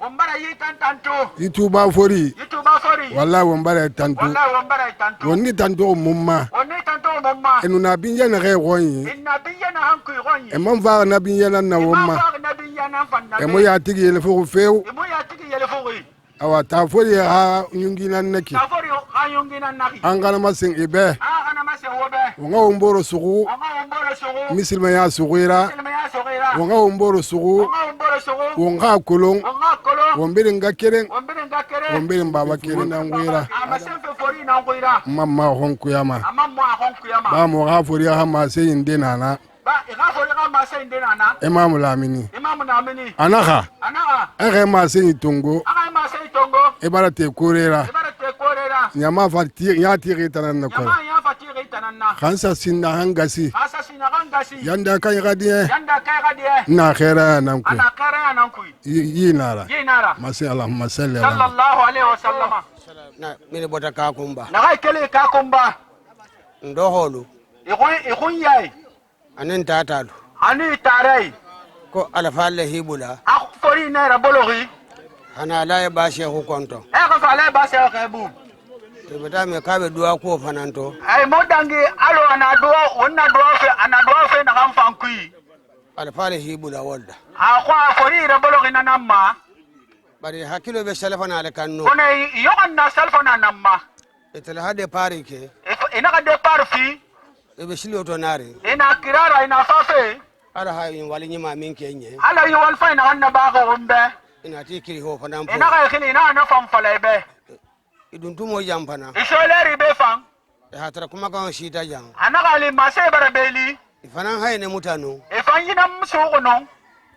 yituba fori wallahi wombara tantu wonni tantu mumma enu na binja na ge gonyi e man va na binja na womma e mo ya tigi ele fo feu awa ta fori ha nyungina naki angana masin ibe wonga womboro sugu misilma ya sugira wonga womboro sugu wonga kolong wombere ngakeren wombere baba keren ngwira mamma honkuyama ba mo ga fori ha ma se indena Imam Lamini anaka ere ma se itongo ebara te korera nyama fati ya tiri tanana ko khansa sinna hangasi yanda kan gadie na khera nan ku yinara masi allahumma sallallahu alaihi wasallam na mini bota ka kumba na ga kele ka kumba ndoholu ikun yayi anin tatalu ani tarai ko alfalle hibula akfori na rabologi ana la ba shehu konto ko fala ba shehu kabu tebata me kabe duwa ko fananto ay modangi alo ana duwa fe na kan fankui alfalle hibula walda ko afori rabologi na namma bari hakilo be salafana ale kanno kone yoganna salafana namma etel hade pari ke ina ka de parfi ebe shilo to nare ina kirara ina fafe ara ha yin wali nyima min kenye ala yi wal fa ina anna ba ko umbe ina tikiri ho fanan ina ka khini ina na fam falebe idun tumo jampana isoleri be fam ha tara kuma kan shita jang ana gali mase barabeli ifanan hayne mutano ifan yina musugono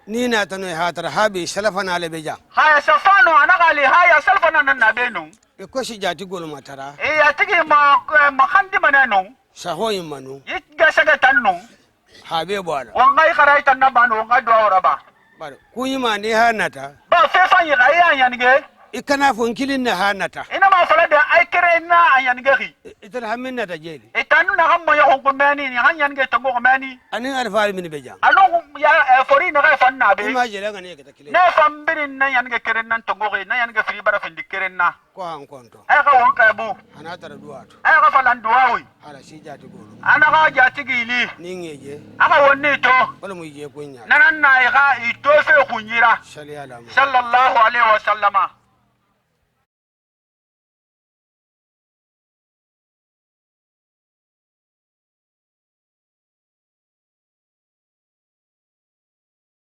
ni na tano ha tara habi salafana le beja haya safano ana gali haya salafana nan na benu e ko shi jati gol matara ya tigi ma khandi manano sahoyin manu yiga saga tanno habe bwala wangai karai tanna banu wangai do raba bar kunyima ne hanata ba fe fan yi aya yanige ikana fon kilin na hanata ina ma fala da ai kire na yanige ri itan haminna ta jeli itanu na hammo ya hon kumani ni han yanige tango kumani anin alfari min beja anu ya fori na ga fanna be ima jela ga ne ka takile ne fam birin na yanige kire nan tango na yanige firi bara fin dikire na ko han konto ai ga won ka bu ana tara duwato ai ga falan duwawi ala shi jati golo ana ga jati gili ni ngeje aka wonni to wala mu je kunya nanan na ga ito fe kunyira sallallahu alaihi wasallama